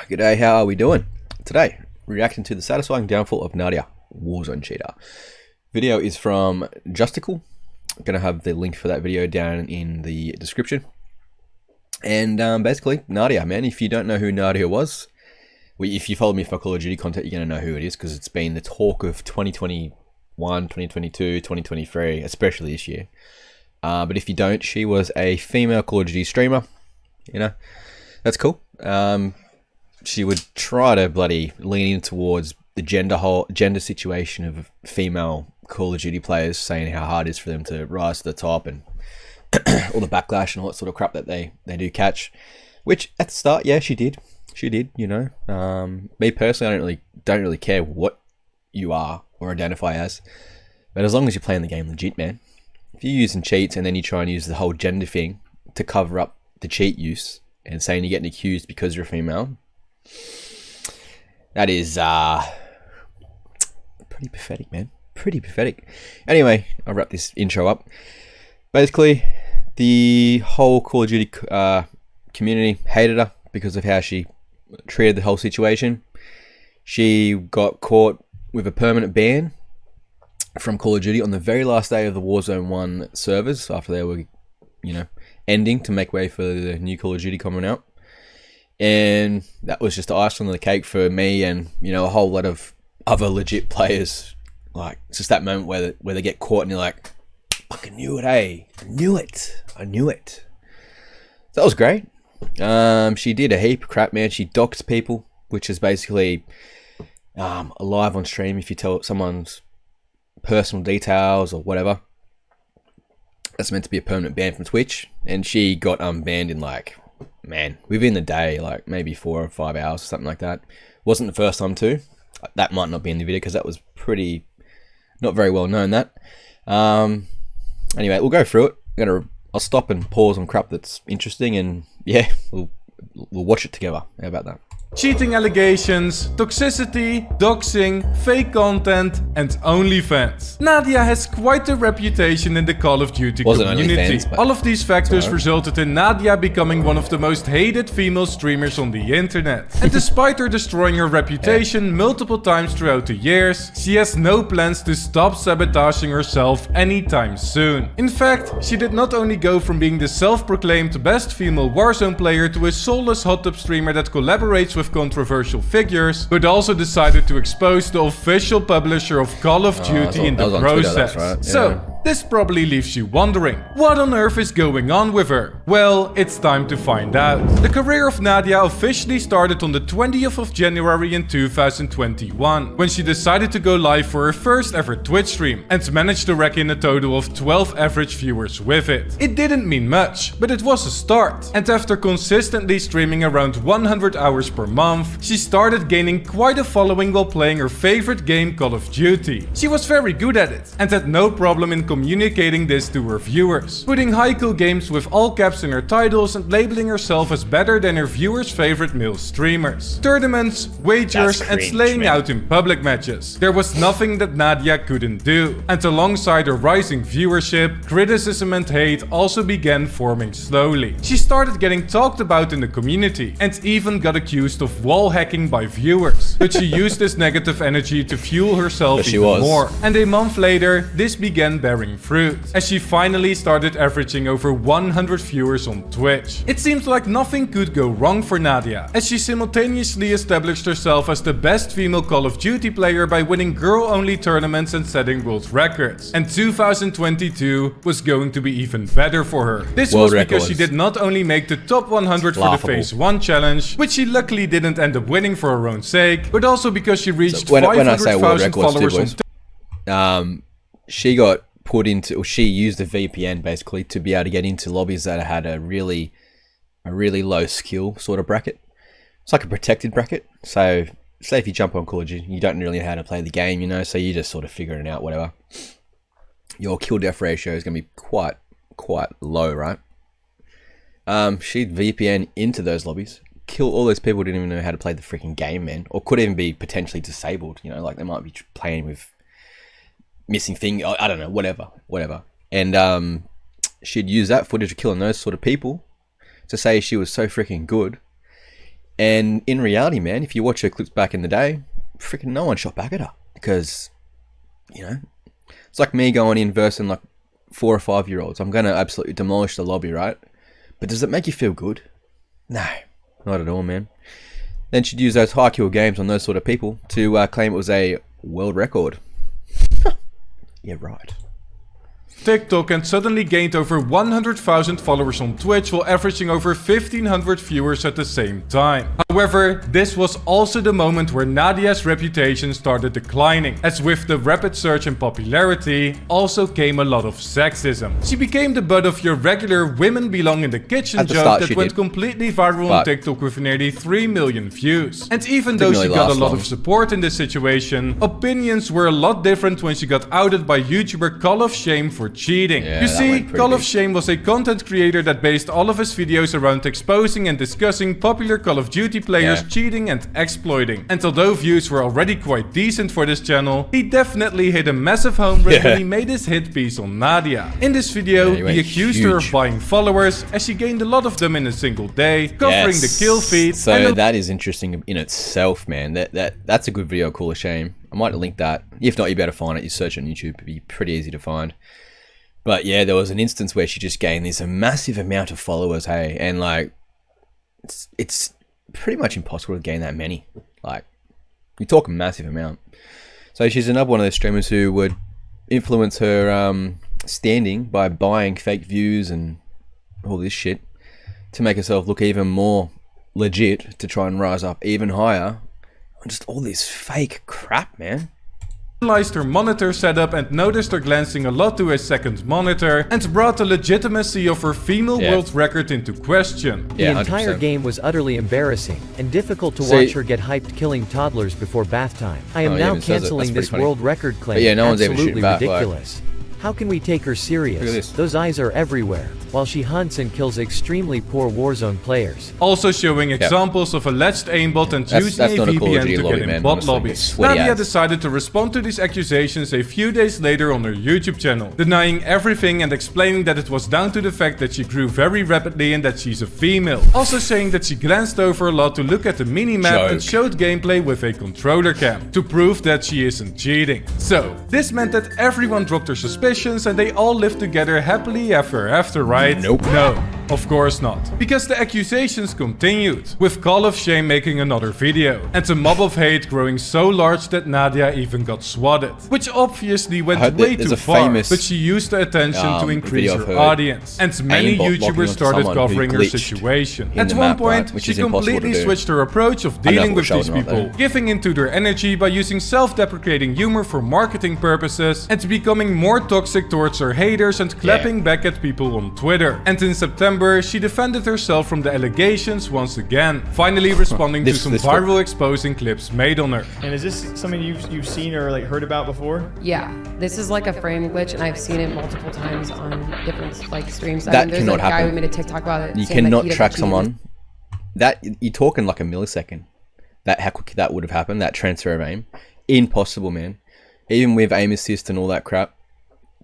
G'day, how are we doing? Today, reacting to the satisfying downfall of Nadia, Warzone cheater. Video is from Justical. I'm going to have the link for that video down in the description. And basically, Nadia, man, if you don't know who Nadia was, if you follow me for Call of Duty content, you're going to know who it is, because it's been the talk of 2021, 2022, 2023, especially this year. But if you don't, she was a female Call of Duty streamer. You know, that's cool. She would try to bloody lean in towards the gender situation of female Call of Duty players, saying how hard it is for them to rise to the top and all the backlash and all that sort of crap that they do catch. Which at the start, yeah, she did. She did, you know. Me personally, I don't really care what you are or identify as, but as long as you're playing the game legit, man. If you're using cheats and then you try and use the whole gender thing to cover up the cheat use and saying you're getting accused because you're a female, that is pretty pathetic, man. Pretty pathetic. Anyway, I'll wrap this intro up. Basically, the whole Call of Duty community hated her because of how she treated the whole situation. She got caught with a permanent ban from Call of Duty on the very last day of the Warzone 1 servers, after they were, you know, ending to make way for the new Call of Duty coming out. And that was just the icing on the cake for me and, you know, a whole lot of other legit players. Like, it's just that moment where they get caught and you're like, fucking knew it, hey. I knew it. So that was great. She did a heap of crap, man. She doxed people, which is basically live on stream if you tell someone's personal details or whatever. That's meant to be a permanent ban from Twitch. And she got banned in, like, man, within the day, like maybe 4 or 5 hours or something like that. Wasn't the first time too. That might not be in the video because that was pretty not very well known, that. Anyway, we'll go through it. I'll stop and pause on crap that's interesting, and yeah, we'll watch it together. How about that? Cheating allegations, toxicity, doxing, fake content, and OnlyFans. Nadia has quite a reputation in the Call of Duty community. All of these factors resulted in Nadia becoming one of the most hated female streamers on the internet. And despite her destroying her reputation multiple times throughout the years, she has no plans to stop sabotaging herself anytime soon. In fact, she did not only go from being the self-proclaimed best female Warzone player to a soulless hot tub streamer that collaborates with controversial figures, but also decided to expose the official publisher of Call of Duty in the process. Right. Yeah. So, this probably leaves you wondering, what on earth is going on with her? Well, it's time to find out. The career of Nadia officially started on the 20th of January in 2021, when she decided to go live for her first ever Twitch stream, and managed to rack in a total of 12 average viewers with it. It didn't mean much, but it was a start. And after consistently streaming around 100 hours per month, she started gaining quite a following while playing her favorite game, Call of Duty. She was very good at it, and had no problem in communicating this to her viewers, putting haiku games with all caps in her titles and labeling herself as better than her viewers' favorite male streamers. Tournaments, wagers, and slaying out in public matches. There was nothing that Nadia couldn't do. And alongside her rising viewership, criticism and hate also began forming slowly. She started getting talked about in the community, and even got accused of wall hacking by viewers. But she used this negative energy to fuel herself even more. And a month later, this began bearing fruit, as she finally started averaging over 100 viewers on Twitch. It seems like nothing could go wrong for Nadia, as she simultaneously established herself as the best female Call of Duty player by winning girl-only tournaments and setting world records. And 2022 was going to be even better for her. This was because she did not only make the top 100 for the Phase 1 challenge, which she luckily didn't end up winning for her own sake, but also because she reached 500,000 followers on she got put into, or she used a VPN basically to be able to get into lobbies that had a really low skill sort of bracket. It's like a protected bracket. So say if you jump on Call of Duty, you don't really know how to play the game, you know, so you just sort of figuring it out, whatever. Your kill death ratio is going to be quite low, right? She'd VPN into those lobbies, kill all those people who didn't even know how to play the freaking game, man, or could even be potentially disabled, you know, like they might be playing with missing thing, I don't know, whatever. And she'd use that footage of killing those sort of people to say she was so freaking good. And in reality, man, if you watch her clips back in the day, freaking no one shot back at her. Because, you know, it's like me going in versing like 4 or 5 year olds. I'm going to absolutely demolish the lobby, right? But does it make you feel good? No, not at all, man. Then she'd use those high kill games on those sort of people to claim it was a world record. Yeah, right. TikTok and suddenly gained over 100,000 followers on Twitch while averaging over 1,500 viewers at the same time. However, this was also the moment where Nadia's reputation started declining, as with the rapid surge in popularity also came a lot of sexism. She became the butt of your regular women belong in the kitchen joke that went completely viral on TikTok with nearly 3 million views. And even though she got a lot of support in this situation, opinions were a lot different when she got outed by YouTuber Call of Shame for cheating. Yeah, you see, Call of Shame was a content creator that based all of his videos around exposing and discussing popular Call of Duty players cheating and exploiting. And although views were already quite decent for this channel, he definitely hit a massive home run when he made his hit piece on Nadia. In this video, he accused her of buying followers, as she gained a lot of them in a single day, covering the kill feed. So that is interesting in itself, man. That's a good video, Call of Shame. I might link that. If not, you better find it. You search on YouTube, it'd be pretty easy to find. But yeah, there was an instance where she just gained this massive amount of followers, hey, and like, it's pretty much impossible to gain that many. Like, you talk a massive amount. So she's another one of those streamers who would influence her standing by buying fake views and all this shit to make herself look even more legit, to try and rise up even higher. Just all this fake crap, man. Analyzed her monitor setup and noticed her glancing a lot to a second monitor and brought the legitimacy of her female world record into question. The entire game was utterly embarrassing and difficult to watch her get hyped killing toddlers before bath time. I am now canceling this world record claim. Yeah, no one's absolutely back, ridiculous. How can we take her serious? Those eyes are everywhere, while she hunts and kills extremely poor Warzone players. Also showing examples of alleged aimbot and using a VPN to get in bot lobbies. Nadia decided to respond to these accusations a few days later on her YouTube channel, denying everything and explaining that it was down to the fact that she grew very rapidly and that she's a female. Also saying that she glanced over a lot to look at the minimap and showed gameplay with a controller cam, to prove that she isn't cheating. So, this meant that everyone dropped their suspicions and they all lived together happily ever after, right? Nope. No, of course not. Because the accusations continued, with Call of Shame making another video, and the mob of hate growing so large that Nadia even got swatted. Which obviously went way too far, but she used the attention to increase her audience. And many YouTubers started covering her situation. At one point, she completely switched her approach of dealing with these people, giving into their energy by using self-deprecating humor for marketing purposes, and becoming more toxic towards her haters and clapping back at people on Twitter. And in September, she defended herself from the allegations once again, finally responding to some viral exposing clips made on her. And is this something you've seen or like heard about before? Yeah, this is like a frame glitch, and I've seen it multiple times on different like streams. That there's cannot a guy happen. who made a TikTok about it. You cannot track someone. That you're talking like a millisecond. That how quick that would have happened. That transfer of aim, impossible, man. Even with aim assist and all that crap,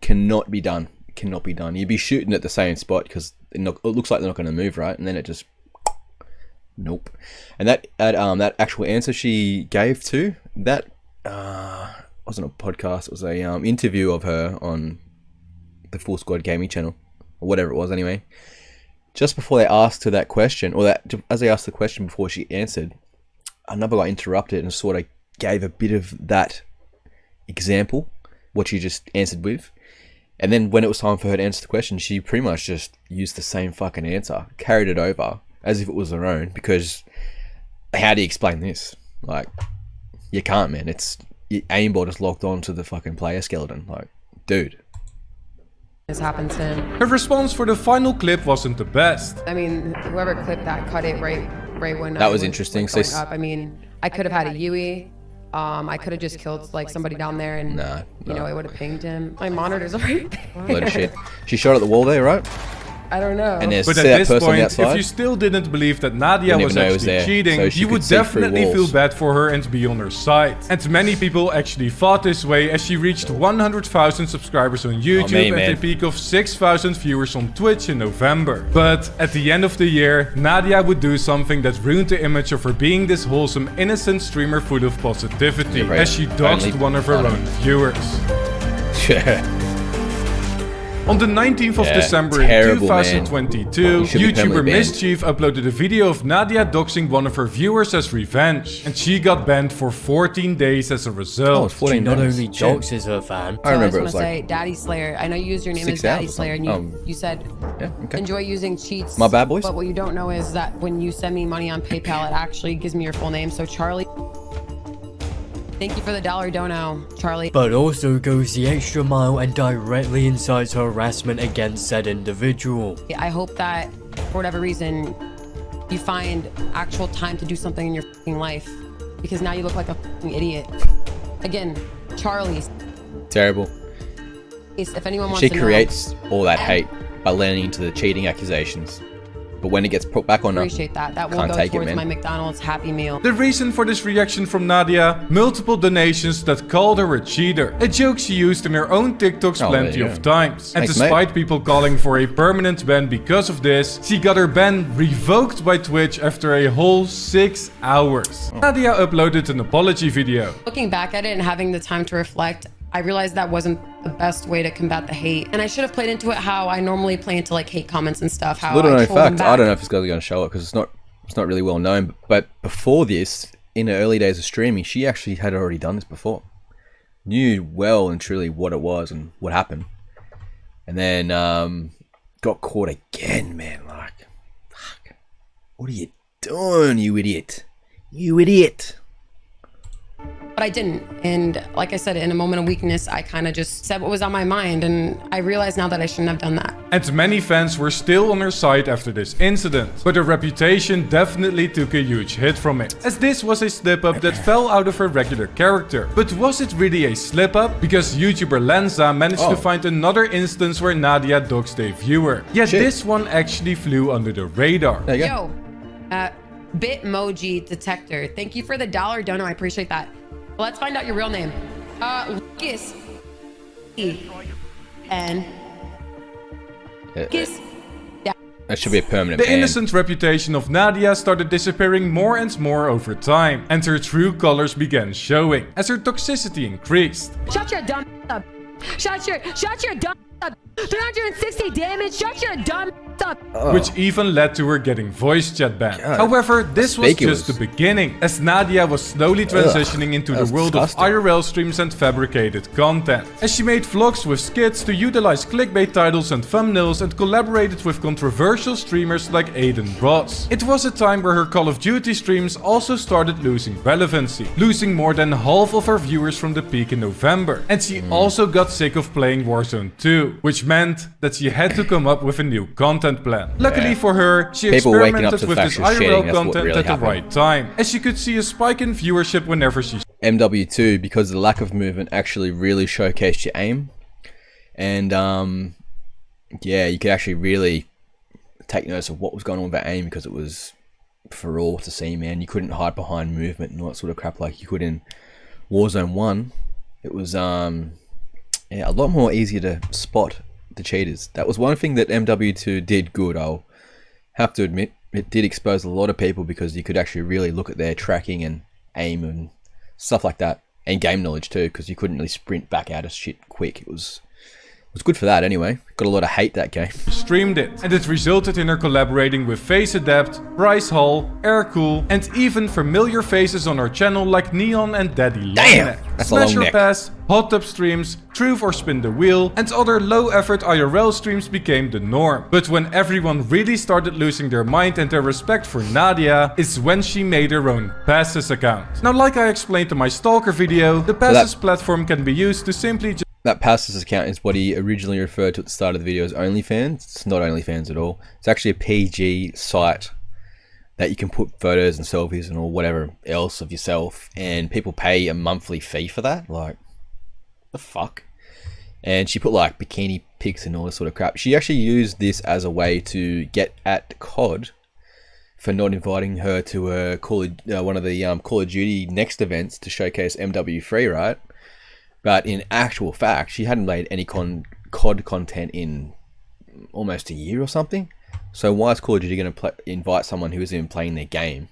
cannot be done. Cannot be done. You'd be shooting at the same spot because it looks like they're not going to move, right? And then it just nope. And that actual answer she gave to that wasn't a podcast. It was a interview of her on the Full Squad Gaming channel or whatever it was. Anyway, just before they asked her that question, or that as they asked the question before she answered, another guy interrupted and sort of gave a bit of that example, what she just answered with. And then when it was time for her to answer the question, she pretty much just used the same fucking answer, carried it over as if it was her own, because how do you explain this? Like, you can't, man. It's your aimbot is locked onto the fucking player skeleton. Like, dude. This happened to him. Her response for the final clip wasn't the best. I mean, whoever clipped that cut it right when that was interesting. So I mean, I could have had a Yui. I could have just killed like somebody down there, and you know, it would have pinged him. My monitor's right there. Load of shit. She shot at the wall there, right? I don't know. And there's But at that this person point, outside. if you still didn't believe that Nadia Didn't was even know it was actually there, cheating, so she you could would see through definitely feel walls. bad for her and be on her side. And many people actually thought this way as she reached 100,000 subscribers on YouTube me, and man. a peak of 6,000 viewers on Twitch in November. But at the end of the year, Nadia would do something that ruined the image of her being this wholesome, innocent streamer full of positivity, Yeah, right. as she doxed Only- one of her own viewers. On the 19th of Yeah, December in terrible, man. 2022, You should be YouTuber permanently banned. Mischief uploaded a video of Nadia doxing one of her viewers as revenge, and she got banned for 14 days as a Oh, result. it's 14 Not minutes. only doxes her fan. I remember it I was just want to say like, Daddy Slayer. I know you use your name 6 as Daddy hours or Slayer, and something. you said yeah, okay. enjoy using cheats. My bad, boys. But what you don't know is that when you send me money on PayPal, it actually gives me your full name. So Charlie, thank you for the $1 dono, Charlie. But also goes the extra mile and directly incites harassment against said individual. I hope that for whatever reason you find actual time to do something in your fucking life, because now you look like a fucking idiot. Again, Charlie. Terrible. If anyone wants She to know, creates all that hate by leaning into the cheating accusations. But when it gets put back on her, appreciate that. That will can't go take it, towards man. my McDonald's Happy Meal. The reason for this reaction from Nadia? Multiple donations that called her a cheater. A joke she used in her own TikToks Oh, plenty yeah. of times. And Thanks, despite people calling for a permanent ban because of this, she got her ban revoked by Twitch after a whole 6 hours. Oh. Nadia uploaded an apology video. Looking back at it and having the time to reflect, I realized that wasn't the best way to combat the hate. And I should have played into it how I normally play into like hate comments and stuff. How little I known troll them fact, I back. don't know if this guy's going to show it because it's not really well known. But before this, in the early days of streaming, she actually had already done this before. Knew well and truly what it was and what happened. And then got caught again, man. Like, fuck. What are you doing, you idiot? You idiot. But I didn't. And like I said, in a moment of weakness, I kind of just said what was on my mind. And I realize now that I shouldn't have done that. And many fans were still on her side after this incident. But her reputation definitely took a huge hit from it, as this was a slip-up that fell out of her regular character. But was it really a slip-up? Because YouTuber Lenza managed to find another instance where Nadia doxed a viewer. Yet Shit. this one actually flew under the radar. There you go. Yo, Bitmoji Detector. Thank you for the $1 dono. I appreciate that. Well, let's find out your real name. Lucas. E-N. Lucas. That should be a permanent The ban. innocent reputation of Nadia started disappearing more and more over time, and her true colors began showing as her toxicity increased. Shut your dumb up. Shut your dumb up. 360 damage. Shut your dumb up. Which even led to her getting voice chat banned. God. However, this was Conspicuous. just the beginning, as Nadia was slowly transitioning into the that's world disgusting. of IRL streams and fabricated content. As she made vlogs with skits to utilize clickbait titles and thumbnails and collaborated with controversial streamers like Aiden Ross. It was a time where her Call of Duty streams also started losing relevancy, losing more than half of her viewers from the peak in November. And she also got sick of playing Warzone 2, which meant that she had to come up with a new content plan. Luckily for her, she People waking up experimented to with this factual shitting, IRL that's what content really at the happened. right time, as she could see a spike in viewership whenever she MW2, because of the lack of movement, actually really showcased your aim. And yeah, you could actually really take notice of what was going on with that aim, because it was for all to see, man. You couldn't hide behind movement and all that sort of crap like you could in Warzone 1. It was yeah, a lot more easier to spot the cheaters. That was one thing that MW2 did good, I'll have to admit. It did expose a lot of people because you could actually really look at their tracking and aim and stuff like that, and game knowledge too, because you couldn't really sprint back out of shit quick. It was good for that anyway. Got a lot of hate that game. streamed it, and it resulted in her collaborating with Face Adept, Bryce Hall, Aircool, and even familiar faces on our channel like Neon and Daddy Damn, Longneck. that's a long Smasher neck. Pass, Hot Tub Streams, Truth or Spin the Wheel, and other low-effort IRL streams became the norm. But when everyone really started losing their mind and their respect for Nadia, is when she made her own Passes account. Now, like I explained in my Stalker video, the Passes platform can be used to simply just That Passes account is what he originally referred to at the start of the video as OnlyFans. It's not OnlyFans at all. It's actually a PG site that you can put photos and selfies and all whatever else of yourself, and people pay a monthly fee for that. Like, the fuck? and she put like bikini pics and all this sort of crap. She actually used this as a way to get at COD for not inviting her to a one of the Call of Duty Next events to showcase MW3, right? But in actual fact, she hadn't made any COD content in almost a year or something. So why is Call of Duty going to invite someone who isn't even playing their game?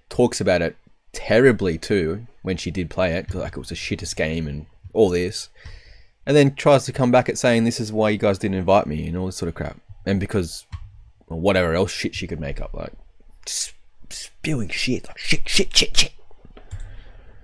Talks about it terribly too when she did play it, like it was the shittest game and all this. And then tries to come back at saying this is why you guys didn't invite me and all this sort of crap. And because whatever else shit she could make up, like just spewing shit, like shit.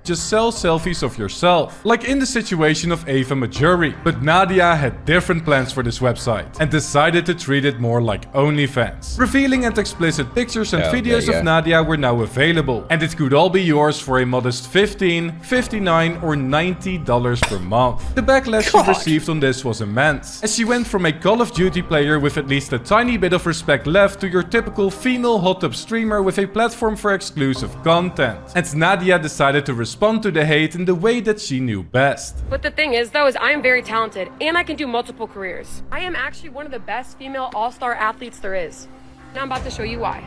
Just sell selfies of yourself, like in the situation of Ava Majuri. But Nadia had different plans for this website and decided to treat it more like OnlyFans. Revealing and explicit pictures and videos of Nadia were now available, and it could all be yours for a modest $15, $59 or $90 per month. The backlash she received on this was immense, as she went from a Call of Duty player with at least a tiny bit of respect left to your typical female hot tub streamer with a platform for exclusive content. And Nadia decided to respond to the hate in the way that she knew best. But the thing is though, I am very talented and I can do multiple careers. I am actually one of the best female all-star athletes there is. Now I'm about to show you why.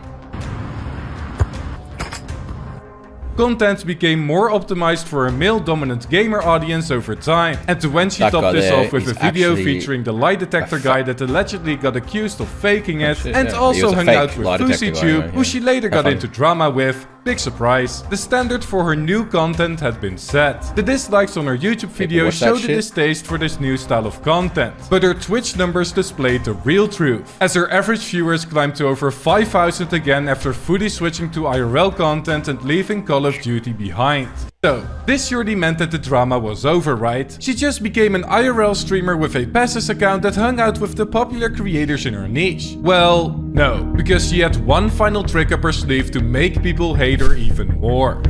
Content became more optimized for a male-dominant gamer audience over time. And to when she topped this off with a video featuring the lie detector guy that allegedly got accused of faking it, and also hung out with FouseyTube, who she later got into drama with. Big surprise, the standard for her new content had been set. The dislikes on her YouTube videos showed a distaste for this new style of content, but her Twitch numbers displayed the real truth, as her average viewers climbed to over 5,000 again after fully switching to IRL content and leaving Call of Duty behind. So, this surely meant that the drama was over, right? She just became an IRL streamer with a Passes account that hung out with the popular creators in her niche. Well, no, because she had one final trick up her sleeve to make people hate her even more.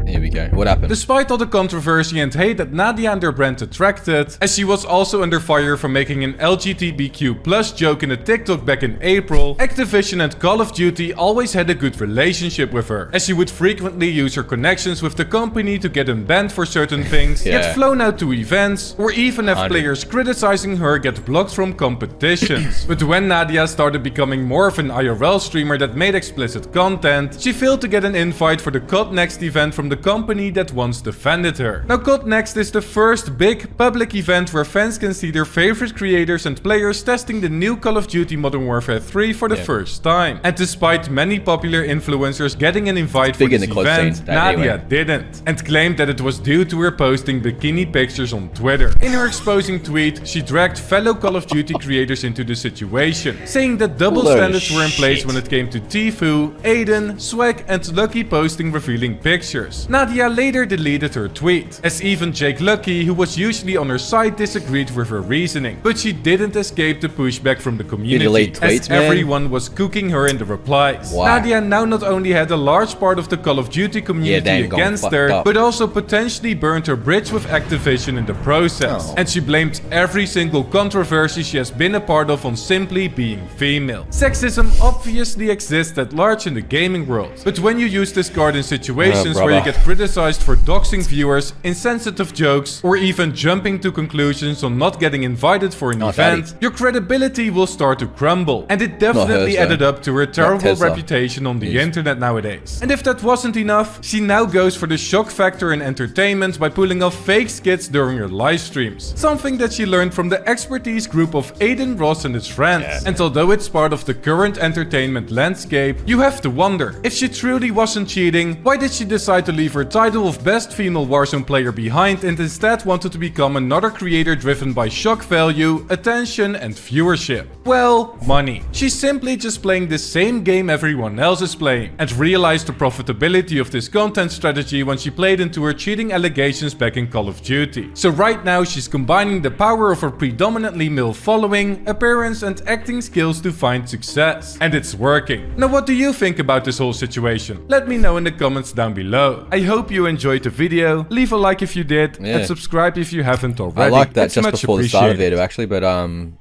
Here we go. What happened? Despite all the controversy and hate that Nadia and her brand attracted, as she was also under fire for making an LGBTQ+ joke in a TikTok back in April, Activision and Call of Duty always had a good relationship with her, as she would frequently use her connections with the company to get unbanned for certain things, get flown out to events, or even have players criticizing her get blocked from competitions. But when Nadia started becoming more of an IRL streamer that made explicit content, she failed to get an invite for the COD Next event from the company that once defended her. Now, COD Next is the first big public event where fans can see their favorite creators and players testing the new Call of Duty Modern Warfare 3 for the first time. And despite many popular influencers getting an invite for this event, Nadia didn't, and claimed that it was due to her posting bikini pictures on Twitter. In her exposing tweet, she dragged fellow Call of Duty creators into the situation, saying that double standards were in place when it came to Tfue, Aiden, Swag and Lucky posting revealing pictures. Nadia later deleted her tweet, as even Jake Lucky, who was usually on her side, disagreed with her reasoning. But she didn't escape the pushback from the community, as everyone was cooking her in the replies. Nadia now not only had a large part of the Call of Duty community against her, but also potentially burned her bridge with Activision in the process. And she blamed every single controversy she has been a part of on simply being female. Sexism obviously exists at large in the gaming world, but when you use this card in situations where you get criticized for doxing viewers, insensitive jokes, or even jumping to conclusions on not getting invited for an event, your credibility will start to crumble. And it definitely added up to her terrible reputation on the internet nowadays. And if that wasn't enough, she now goes for the shock factor in entertainment by pulling off fake skits during her live streams. Something that she learned from the expertise group of Aiden Ross and his friends. And although it's part of the current entertainment landscape, you have to wonder, if she truly wasn't cheating, why did she decide to leave her title of best female Warzone player behind and instead wanted to become another creator driven by shock value, attention and viewership? Well, money. She's simply just playing the same game everyone else is playing, and realized the profitability of this content strategy when she played into her cheating allegations back in Call of Duty. So right now she's combining the power of her predominantly male following, appearance and acting skills to find success. And it's working. Now, what do you think about this whole situation? Let me know in the comments down below. I hope you enjoyed the video. Leave a like if you did, and subscribe if you haven't already. I liked that just before the start of the video actually, but I'm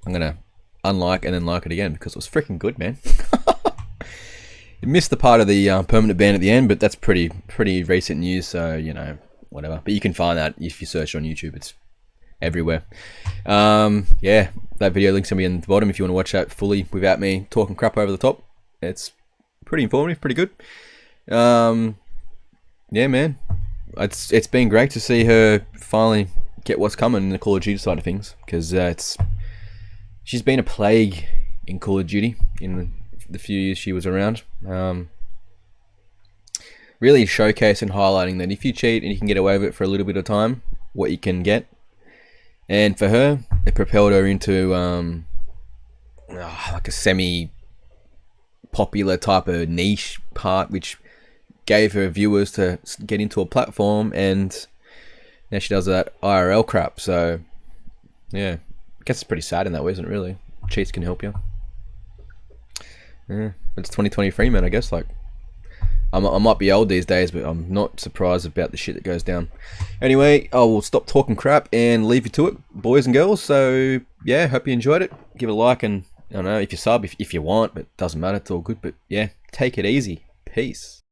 gonna unlike and then like it again because it was freaking good, man. You missed the part of the permanent ban at the end, but that's pretty recent news, so you know, whatever. But you can find that if you search on YouTube. It's everywhere. Yeah, that video link's gonna be in the bottom if you want to watch that fully without me talking crap over the top. It's pretty informative, pretty good. Yeah, man, it's been great to see her finally get what's coming in the Call of Duty side of things, because she's been a plague in Call of Duty in the few years she was around. Really showcasing and highlighting that if you cheat and you can get away with it for a little bit of time, what you can get. And for her, it propelled her into like a semi-popular type of niche part, which gave her viewers to get into a platform, and now she does that IRL crap. So yeah, I guess it's pretty sad in that way, isn't it, really? Cheats can help you. Yeah, it's 2023, man, I guess. Like, I might be old these days, but I'm not surprised about the shit that goes down. Anyway, I will stop talking crap and leave you to it, boys and girls. So yeah, hope you enjoyed it. Give it a like, and I don't know, if you sub, if you want, but it doesn't matter, it's all good. But yeah, take it easy. Peace.